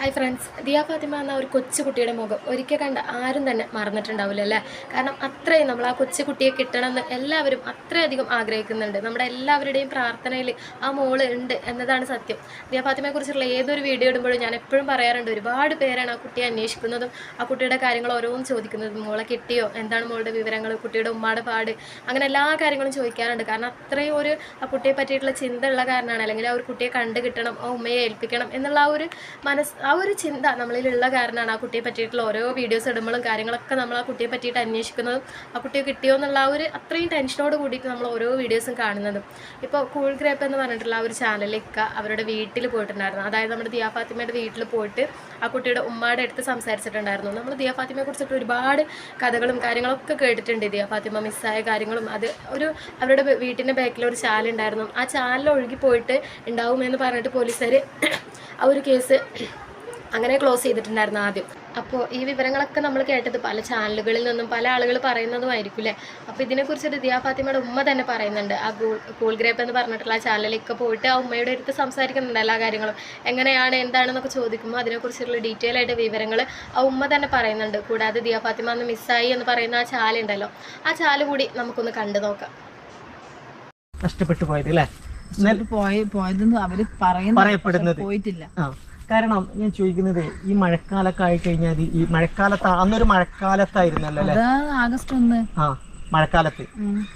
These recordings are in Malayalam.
ഹായ് ഫ്രണ്ട്സ്, ദിയ ഫാത്തിമ എന്ന ഒരു കൊച്ചുകുട്ടിയുടെ മുഖം ഒരിക്കൽ കണ്ട ആരും തന്നെ മറന്നിട്ടുണ്ടാവില്ല അല്ലേ? കാരണം അത്രയും നമ്മൾ ആ കൊച്ചുകുട്ടിയെ കിട്ടണമെന്ന് എല്ലാവരും അത്രയധികം ആഗ്രഹിക്കുന്നുണ്ട്. നമ്മുടെ എല്ലാവരുടെയും പ്രാർത്ഥനയിൽ ആ മോള് ഉണ്ട് എന്നതാണ് സത്യം. ദിയ ഫാത്തിമയെക്കുറിച്ചുള്ള ഏതൊരു വീഡിയോ ഇടുമ്പോഴും ഞാൻ എപ്പോഴും പറയാറുണ്ട്, ഒരുപാട് പേരാണ് ആ കുട്ടിയെ അന്വേഷിക്കുന്നതും ആ കുട്ടിയുടെ കാര്യങ്ങൾ ഓരോന്നും ചോദിക്കുന്നതും. മോളെ കിട്ടിയോ, എന്താണ് മോളുടെ വിവരങ്ങൾ, കുട്ടിയുടെ ഉമ്മാടെ പാട്, അങ്ങനെ എല്ലാ കാര്യങ്ങളും ചോദിക്കാറുണ്ട്. കാരണം അത്രയും ആ കുട്ടിയെ പറ്റിയിട്ടുള്ള ചിന്ത ഉള്ള കാരണമാണ്, അല്ലെങ്കിൽ ആ ഒരു കുട്ടിയെ കണ്ടു കിട്ടണം, ആ ഉമ്മയെ ഏൽപ്പിക്കണം എന്നുള്ള ആ ഒരു ചിന്ത നമ്മളിലുള്ള കാരണമാണ് ആ കുട്ടിയെ പറ്റിയിട്ടുള്ള ഓരോ വീഡിയോസ് ഇടുമ്പോഴും കാര്യങ്ങളൊക്കെ നമ്മൾ ആ കുട്ടിയെ പറ്റിയിട്ട് അന്വേഷിക്കുന്നതും ആ കുട്ടിയെ കിട്ടിയോ എന്നുള്ള അത്രയും ടെൻഷനോട് കൂടിയിട്ട് നമ്മൾ ഓരോ വീഡിയോസും കാണുന്നതും. ഇപ്പോൾ കൂൾ ഗ്രേപ്പ് എന്ന് പറഞ്ഞിട്ടുള്ള ആ ഒരു ചാനലിലൊക്കെ അവരുടെ വീട്ടിൽ പോയിട്ടുണ്ടായിരുന്നു. അതായത് നമ്മുടെ ദിയ ഫാത്തിമയുടെ വീട്ടിൽ പോയിട്ട് ആ കുട്ടിയുടെ ഉമ്മയുടെ അടുത്ത് സംസാരിച്ചിട്ടുണ്ടായിരുന്നു. നമ്മൾ ദിയ ഫാത്തിമയെ കുറിച്ചിട്ട് ഒരുപാട് കഥകളും കാര്യങ്ങളൊക്കെ കേട്ടിട്ടുണ്ട്. ദിയ ഫാത്തിമ മിസ്സായ കാര്യങ്ങളും അവരുടെ വീട്ടിൻ്റെ ബാക്കിൽ ഒരു ചാലുണ്ടായിരുന്നു. ആ ചാലിൽ ഒഴുകി പോയിട്ട് ഉണ്ടാവുമെന്ന് പറഞ്ഞിട്ട് പോലീസുകാർ ആ ഒരു കേസ് അങ്ങനെ ക്ലോസ് ചെയ്തിട്ടുണ്ടായിരുന്നു ആദ്യം. അപ്പോൾ ഈ വിവരങ്ങളൊക്കെ നമ്മൾ കേട്ടത് പല ചാനലുകളിൽ നിന്നും പല ആളുകൾ പറയുന്നതുമായിരിക്കും. അപ്പോൾ ഇതിനെക്കുറിച്ചൊരു ദിയ ഫാത്തിമയുടെ ഉമ്മ തന്നെ പറയുന്നുണ്ട്. ആ കൂൾ ഗ്രേപ്പ് എന്ന് പറഞ്ഞിട്ടുള്ള ആ ചാനലിലൊക്കെ പോയിട്ട് ആ ഉമ്മയുടെ അടുത്ത് സംസാരിക്കുന്നുണ്ട്. എല്ലാ കാര്യങ്ങളും എങ്ങനെയാണ് എന്താണെന്നൊക്കെ ചോദിക്കുമ്പോൾ അതിനെക്കുറിച്ചുള്ള ഡീറ്റെയിൽ ആയിട്ട് വിവരങ്ങൾ ആ ഉമ്മ തന്നെ പറയുന്നുണ്ട്. കൂടാതെ ദിയ ഫാത്തിമ അന്ന് മിസ്സായി എന്ന് പറയുന്ന ആ ചാലുണ്ടല്ലോ, ആ ചാല് കൂടി നമുക്കൊന്ന് കണ്ടു നോക്കാം. നഷ്ടപ്പെട്ടു പോയത് അല്ലേ? പോയതെന്ന് അവര് പറയപ്പെടുന്നത് പോയിട്ടില്ല. കാരണം ഞാൻ ചോദിക്കുന്നത്, ഈ മഴക്കാലൊക്കെ ആയി കഴിഞ്ഞാൽ ഈ മഴക്കാലത്ത് അന്നൊരു മഴക്കാലത്തായിരുന്നല്ലോ അല്ലെ? ആഗസ്റ്റ് 1. മഴക്കാലത്ത്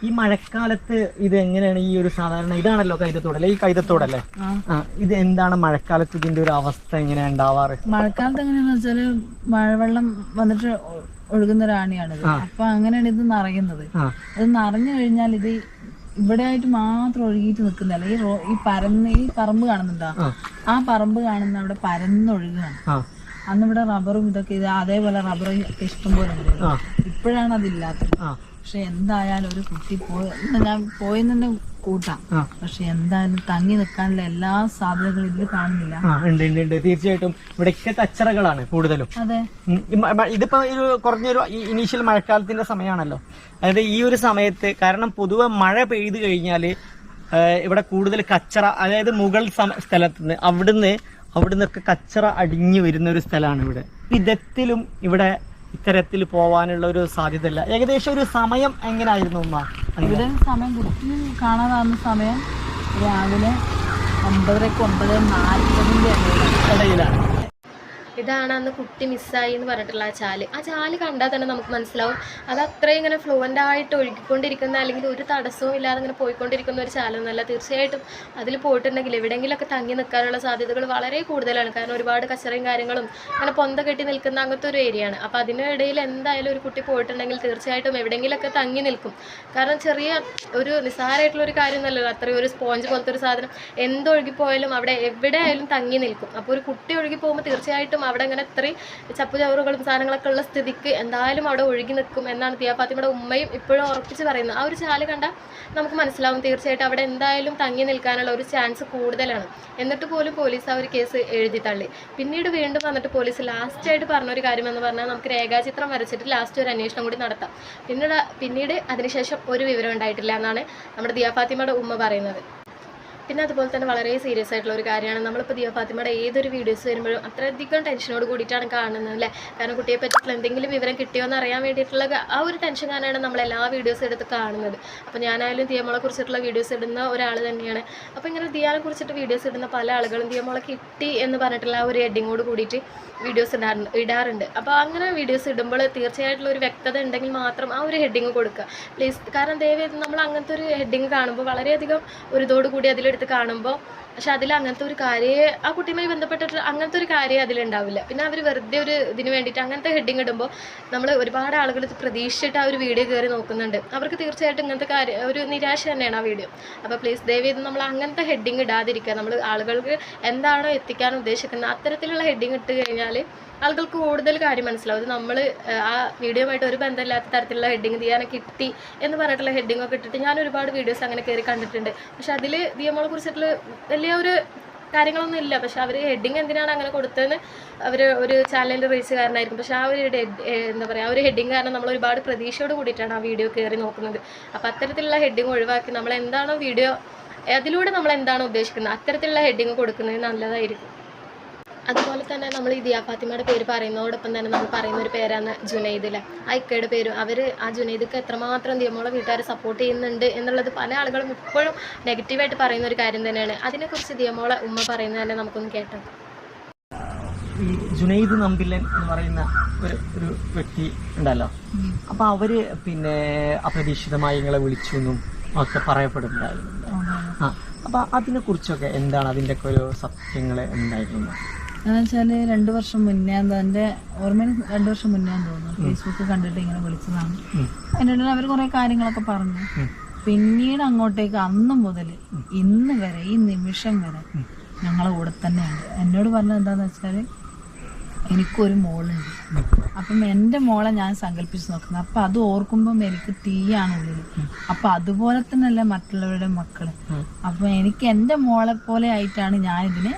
ഈ മഴക്കാലത്ത് ഇത് എങ്ങനെയാണ് ഈ ഒരു സാധാരണ ഇതാണല്ലോ കൈതത്തോടല്ലേ, ഈ കൈതത്തോടല്ലേ? ഇത് എന്താണ് മഴക്കാലത്ത് ഇതിന്റെ ഒരു അവസ്ഥ എങ്ങനെയാ ഉണ്ടാവാറ്? മഴക്കാലത്ത് എങ്ങനെയാന്ന് വെച്ചാല് മഴവെള്ളം വന്നിട്ട് ഒഴുകുന്ന ഒരാണിയാണിത്. അപ്പൊ അങ്ങനെയാണ് ഇത് നിറയുന്നത്. അത് നിറഞ്ഞു കഴിഞ്ഞാൽ ഇത് ഇവിടെ ആയിട്ട് മാത്രം ഒഴുകിയിട്ട് നിൽക്കുന്നതല്ല. ഈ പറമ്പ് കാണുന്നുണ്ടോ? ആ പറമ്പ് കാണുന്ന അവിടെ പരന്നൊഴുകുകയാണ്. അന്നിവിടെ റബ്ബറും ഇതൊക്കെ അതേപോലെ റബ്ബർ ഇഷ്ടംപോലെ ഉണ്ട്. ഇപ്പോഴാണ് അതില്ലാത്തത്. പക്ഷെ എന്തായാലും ഒരു കുട്ടി ഞാൻ പോയെന്നെ കൂട്ടാം. പക്ഷെ എന്തായാലും തങ്ങി നിൽക്കാനുള്ള എല്ലാ സാധ്യതകളും ഇതിൽ കാണുന്നില്ല. ഉണ്ട് തീർച്ചയായിട്ടും. ഇവിടെയൊക്കെ കച്ചറകളാണ് കൂടുതലും. അതെ, ഇതിപ്പോ ഒരു കുറഞ്ഞൊരു ഇനീഷ്യൽ മഴക്കാലത്തിന്റെ സമയമാണല്ലോ. അതായത് ഈ ഒരു സമയത്ത്, കാരണം പൊതുവെ മഴ പെയ്തു കഴിഞ്ഞാല് ഇവിടെ കൂടുതൽ കച്ചറ, അതായത് മുകൾ സ്ഥലത്തുനിന്ന് അവിടുന്നൊക്കെ കച്ചറ അടിഞ്ഞു വരുന്ന ഒരു സ്ഥലമാണ് ഇവിടെ. വിധത്തിലും ഇവിടെ ഇത്തരത്തിൽ പോവാനുള്ള ഒരു സാധ്യത ഇല്ല. ഏകദേശം ഒരു സമയം എങ്ങനെയായിരുന്നു ഉമ്മ? ഇവിടെ സമയം കുട്ടി കാണാതാകുന്ന സമയം രാവിലെ 9:30 9:40 ഇടയിലാണ്. ഇതാണ് അന്ന് കുട്ടി മിസ്സായി എന്ന് പറഞ്ഞിട്ടുള്ള ആ ചാല് കണ്ടാൽ തന്നെ നമുക്ക് മനസ്സിലാവും അത് അത്രയും ഇങ്ങനെ ഫ്ലുവൻ്റ് ആയിട്ട് ഒഴുകിക്കൊണ്ടിരിക്കുന്ന, അല്ലെങ്കിൽ ഒരു തടസ്സവും ഇല്ലാതെ ഇങ്ങനെ പോയിക്കൊണ്ടിരിക്കുന്ന ഒരു ചാലൊന്നുമല്ല. തീർച്ചയായിട്ടും അതിൽ പോയിട്ടുണ്ടെങ്കിൽ എവിടെയെങ്കിലുമൊക്കെ തങ്ങി നിൽക്കാനുള്ള സാധ്യതകൾ വളരെ കൂടുതലാണ്. കാരണം ഒരുപാട് കച്ചറയും കാര്യങ്ങളും അങ്ങനെ പൊന്ത കെട്ടി നിൽക്കുന്ന അങ്ങനത്തെ ഒരു ഏരിയയാണ്. അപ്പോൾ അതിനിടയിൽ എന്തായാലും ഒരു കുട്ടി പോയിട്ടുണ്ടെങ്കിൽ തീർച്ചയായിട്ടും എവിടെയെങ്കിലുമൊക്കെ തങ്ങി നിൽക്കും. കാരണം ചെറിയ ഒരു നിസ്സാരമായിട്ടുള്ള ഒരു കാര്യം എന്നല്ലല്ലോ, അത്രയും ഒരു സ്പോഞ്ച് പോലത്തെ ഒരു സാധനം എന്തൊഴുകിപ്പോയാലും അവിടെ എവിടെ ആയാലും തങ്ങി നിൽക്കും. അപ്പോൾ ഒരു കുട്ടി ഒഴുകി പോകുമ്പോൾ തീർച്ചയായിട്ടും അവിടെ ഇങ്ങനെ ഇത്രയും ചപ്പുചവറുകളും സാധനങ്ങളൊക്കെ ഉള്ള സ്ഥിതിക്ക് എന്തായാലും അവിടെ ഒഴുകി നിൽക്കും എന്നാണ് ദിയ ഫാത്തിമയുടെ ഉമ്മയും ഇപ്പോഴും ഉറപ്പിച്ച് പറയുന്നത്. ആ ഒരു ചാല് കണ്ടാൽ നമുക്ക് മനസ്സിലാവും തീർച്ചയായിട്ടും അവിടെ എന്തായാലും തങ്ങി നിൽക്കാനുള്ള ഒരു ചാൻസ് കൂടുതലാണ്. എന്നിട്ട് പോലും പോലീസ് ആ ഒരു കേസ് എഴുതി തള്ളി. പിന്നീട് വീണ്ടും വന്നിട്ട് പോലീസ് ലാസ്റ്റായിട്ട് പറഞ്ഞൊരു കാര്യം എന്ന് പറഞ്ഞാൽ, നമുക്ക് രേഖാചിത്രം വരച്ചിട്ട് ലാസ്റ്റ് ഒരു അന്വേഷണം കൂടി നടത്താം. പിന്നീട് അതിനുശേഷം ഒരു വിവരം ഉണ്ടായിട്ടില്ല എന്നാണ് നമ്മുടെ ദിയ ഫാത്തിമയുടെ ഉമ്മ പറയുന്നത്. പിന്നെ അതുപോലെ തന്നെ വളരെ സീരിയസ് ആയിട്ടുള്ള ഒരു കാര്യമാണ്, നമ്മളിപ്പോൾ ദിയ ഫാത്തിമയുടെ ഏതൊരു വീഡിയോസ് വരുമ്പോഴും അത്രയധികം ടെൻഷനോട് കൂടിയിട്ടാണ് കാണുന്നത് അല്ലേ? കാരണം കുട്ടിയെ പറ്റിയിട്ടുള്ള എന്തെങ്കിലും വിവരം കിട്ടിയോ എന്ന് അറിയാൻ വേണ്ടിയിട്ടുള്ള ആ ഒരു ടെൻഷൻ കാരണമാണ് നമ്മൾ എല്ലാ വീഡിയോസ് എടുത്ത് കാണുന്നത്. അപ്പോൾ ഞാനായാലും ദിയമോളെ കുറിച്ചിട്ടുള്ള വീഡിയോസ് ഇടുന്ന ഒരാൾ തന്നെയാണ്. അപ്പോൾ ഇങ്ങനെ ദിയാനെ കുറിച്ചിട്ട് വീഡിയോസ് ഇടുന്ന പല ആളുകളും ദിയമോളെ കിട്ടി എന്ന് പറഞ്ഞിട്ടുള്ള ആ ഒരു ഹെഡിങ്ങോട് കൂടിയിട്ട് വീഡിയോസ് ഇടാറുണ്ട്. അപ്പോൾ അങ്ങനെ വീഡിയോസ് ഇടുമ്പോൾ തീർച്ചയായിട്ടുള്ള ഒരു വ്യക്തത ഉണ്ടെങ്കിൽ മാത്രം ആ ഒരു ഹെഡിങ് കൊടുക്കുക പ്ലീസ്. കാരണം ദയവേത് നമ്മൾ അങ്ങനത്തെ ഒരു ഹെഡിങ് കാണുമ്പോൾ വളരെയധികം ഒരു ഇതോടുകൂടി അതിലെടുത്ത് കാണുമ്പോൾ, പക്ഷെ അതിൽ അങ്ങനത്തെ ഒരു കാര്യം ആ കുട്ടിയുമായി ബന്ധപ്പെട്ടിട്ട് അങ്ങനത്തെ ഒരു കാര്യം അതിലുണ്ടാവില്ല. പിന്നെ അവർ വെറുതെ ഒരു ഇതിന് വേണ്ടിയിട്ട് അങ്ങനത്തെ ഹെഡിങ് ഇടുമ്പോൾ നമ്മൾ ഒരുപാട് ആളുകൾ ഇത് പ്രതീക്ഷിച്ചിട്ട് ആ ഒരു വീഡിയോ കയറി നോക്കുന്നുണ്ട്. അവർക്ക് തീർച്ചയായിട്ടും ഇങ്ങനത്തെ ഒരു നിരാശ തന്നെയാണ് ആ വീഡിയോ. അപ്പോൾ പ്ലീസ് ദയവേത് നമ്മൾ അങ്ങനത്തെ ഹെഡിങ് ഇടാതിരിക്കുക. നമ്മൾ ആളുകൾക്ക് എന്താണോ എത്തിക്കാൻ ഉദ്ദേശിക്കുന്നത് അത്തരത്തിലുള്ള ഹെഡിങ് ഇട്ട് കഴിഞ്ഞാൽ ആളുകൾക്ക് കൂടുതൽ കാര്യം മനസ്സിലാവും. അത് നമ്മൾ ആ വീഡിയോയുമായിട്ട് ഒരു ബന്ധമില്ലാത്ത തരത്തിലുള്ള ഹെഡിങ് ദിയാനെ കിട്ടി എന്ന് പറഞ്ഞിട്ടുള്ള ഹെഡിങ്ങൊക്കെ ഇട്ടിട്ട് ഞാൻ ഒരുപാട് വീഡിയോസ് അങ്ങനെ കയറി കണ്ടിട്ടുണ്ട്. പക്ഷെ അതിൽ ദിയമോളെ കുറിച്ചിട്ടുള്ള വലിയ ഒരു കാര്യങ്ങളൊന്നും ഇല്ല. പക്ഷെ അവർ ഹെഡിങ് എന്തിനാണ് അങ്ങനെ കൊടുത്തതെന്ന് അവർ ഒരു ചാനലിൻ്റെ റീച്ച് കാരണമായിരിക്കും. പക്ഷെ ആ ഒരു എന്താ പറയുക, ആ ഒരു ഹെഡിങ് കാരണം നമ്മൾ ഒരുപാട് പ്രതീക്ഷയോട് കൂടിയിട്ടാണ് ആ വീഡിയോ കയറി നോക്കുന്നത്. അപ്പോൾ അത്തരത്തിലുള്ള ഹെഡിങ് ഒഴിവാക്കി നമ്മൾ എന്താണോ വീഡിയോ അതിലൂടെ നമ്മൾ എന്താണോ ഉദ്ദേശിക്കുന്നത് അത്തരത്തിലുള്ള ഹെഡിങ് കൊടുക്കുന്നത് നല്ലതായിരിക്കും. അതുപോലെ തന്നെ നമ്മൾ ഈ ദിയ ഫാത്തിമയുടെ പേര് പറയുന്നതോടൊപ്പം തന്നെ നമ്മൾ പറയുന്ന ഒരു പേരാണ് ജുനൈദിലെ. ആ ഇക്കയുടെ പേരും അവർ ആ ജുനൈദക്ക് എത്രമാത്രം ദിയമോളെ വീട്ടുകാർ സപ്പോർട്ട് ചെയ്യുന്നുണ്ട് എന്നുള്ളത് പല ആളുകളും ഇപ്പോഴും നെഗറ്റീവായിട്ട് പറയുന്ന ഒരു കാര്യം തന്നെയാണ്. അതിനെക്കുറിച്ച് ദിയമോളെ ഉമ്മ പറയുന്നത് തന്നെ നമുക്കൊന്ന് കേട്ടോ. ഈ ജുനൈദ് നമ്പില്ലൻ എന്ന് പറയുന്ന ഒരു വ്യക്തി ഉണ്ടല്ലോ, അപ്പൊ അവര് പിന്നെ അപ്രതീക്ഷിതമായി നിങ്ങളെ വിളിച്ചു എന്നും ഒക്കെ പറയപ്പെടുന്നുണ്ടായിരുന്നു. അപ്പൊ അതിനെ കുറിച്ചൊക്കെ എന്താണ് അതിന്റെ ഒക്കെ ഒരു സത്യങ്ങൾ എന്തായിരുന്നു? എന്ന് വെച്ചാല് 2 വർഷം മുന്നേ എന്റെ ഓർമ്മയിൽ 2 വർഷം മുന്നേ തോന്നുന്നു ഫേസ്ബുക്ക് കണ്ടിട്ട് ഇങ്ങനെ വിളിച്ചതാണ്. അതിനിടയിൽ അവർ കുറെ കാര്യങ്ങളൊക്കെ പറഞ്ഞു. പിന്നീട് അങ്ങോട്ടേക്ക് അന്ന് മുതൽ ഇന്ന് വരെ ഈ നിമിഷം വരെ ഞങ്ങളെ കൂടെ തന്നെയുണ്ട്. എന്നോട് പറഞ്ഞത് എന്താന്ന് വെച്ചാല് എനിക്കൊരു മോളുണ്ട്, അപ്പം എൻ്റെ മോളെ ഞാൻ സങ്കല്പിച്ച് നോക്കുന്നത്. അപ്പം അത് ഓർക്കുമ്പം എനിക്ക് തീയാണ് ഉള്ളിൽ. അപ്പം അതുപോലെ തന്നെയല്ല മറ്റുള്ളവരുടെ മക്കള്. അപ്പം എനിക്ക് എൻ്റെ മോളെ പോലെ ആയിട്ടാണ് ഞാനിതിനെ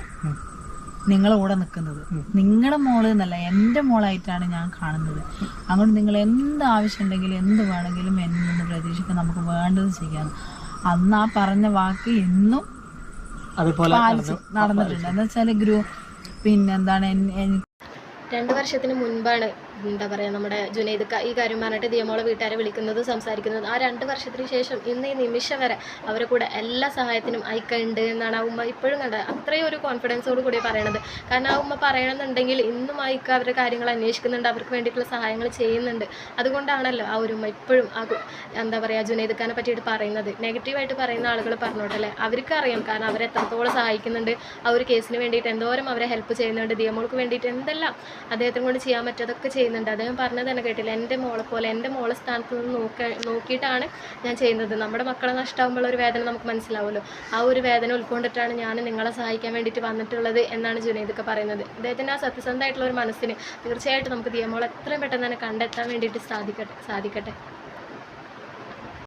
നിങ്ങളെ കൂടെ നിൽക്കുന്നത്. നിങ്ങളുടെ മോള് എന്നല്ല, എൻ്റെ മോളായിട്ടാണ് ഞാൻ കാണുന്നത്. അതുകൊണ്ട് നിങ്ങൾ എന്ത് ആവശ്യം ഉണ്ടെങ്കിലും എന്ത് വേണമെങ്കിലും എന്നിൽ നിന്ന് പ്രതീക്ഷിക്കാൻ, നമുക്ക് വേണ്ടത് ചെയ്യാം. അന്ന് ആ പറഞ്ഞ വാക്ക് ഇന്നും പാലിച്ച് നടന്നിട്ടുണ്ട്. എന്ന് വെച്ചാൽ പിന്നെന്താണ് 2 വർഷത്തിന് മുൻപാണ് എന്താ പറയുക നമ്മുടെ ജുനൈദ് ഈ കാര്യം പറഞ്ഞിട്ട് ദിയമോളെ വീട്ടുകാരെ വിളിക്കുന്നത് സംസാരിക്കുന്നത്. ആ 2 വർഷത്തിന് ശേഷം ഇന്ന് ഈ നിമിഷം വരെ അവരെ കൂടെ എല്ലാ സഹായത്തിനും അയക്കുന്നുണ്ട് എന്നാണ് ആ ഉമ്മ ഇപ്പോഴും കണ്ടത്. അത്രയും ഒരു കോൺഫിഡൻസോട് കൂടി പറയണത്. കാരണം ആ ഉമ്മ പറയണമെന്നുണ്ടെങ്കിൽ ഇന്നും അയക്കുക അവരുടെ കാര്യങ്ങൾ അന്വേഷിക്കുന്നുണ്ട്, അവർക്ക് വേണ്ടിയിട്ടുള്ള സഹായങ്ങൾ ചെയ്യുന്നുണ്ട്. അതുകൊണ്ടാണല്ലോ ആ ഒരു ഉമ്മ ഇപ്പോഴും ആ എന്താ പറയുക ജുനൈദ് ഖാനെ പറ്റിയിട്ട് പറയുന്നത്. നെഗറ്റീവായിട്ട് പറയുന്ന ആളുകൾ പറഞ്ഞോട്ടല്ലേ, അവർക്ക് അറിയാം. കാരണം അവരെ എത്രത്തോളം സഹായിക്കുന്നുണ്ട്, ആ ഒരു കേസിന് വേണ്ടിയിട്ട് എന്തോരം അവരെ ഹെൽപ്പ് ചെയ്യുന്നുണ്ട്, ദിയമോൾക്ക് വേണ്ടിയിട്ട് എന്തെല്ലാം അദ്ദേഹത്തിന് കൊണ്ട് ചെയ്യാൻ പറ്റുന്നതൊക്കെ ചെയ്യുന്നുണ്ട്. അദ്ദേഹം പറഞ്ഞത് തന്നെ കേട്ടില്ല, എൻ്റെ മോളെ പോലെ എൻ്റെ മോളെ സ്ഥാനത്ത് നിന്ന് നോക്കിയിട്ടാണ് ഞാൻ ചെയ്യുന്നത്. നമ്മുടെ മക്കളെ നഷ്ടമാകുമ്പോൾ ഒരു വേദന നമുക്ക് മനസ്സിലാവുമല്ലോ. ആ ഒരു വേദന ഉൾക്കൊണ്ടിട്ടാണ് ഞാൻ നിങ്ങളെ സഹായിക്കാൻ വേണ്ടിയിട്ട് വന്നിട്ടുള്ളത് എന്നാണ് ജുനൈദൊക്കെ പറയുന്നത്. അദ്ദേഹത്തിൻ്റെ ആ സത്യസന്ധമായിട്ടുള്ള ഒരു മനസ്സിന് തീർച്ചയായിട്ടും നമുക്ക് ദിയമോളെ എത്രയും പെട്ടെന്ന് തന്നെ കണ്ടെത്താൻ വേണ്ടിയിട്ട് സാധിക്കട്ടെ.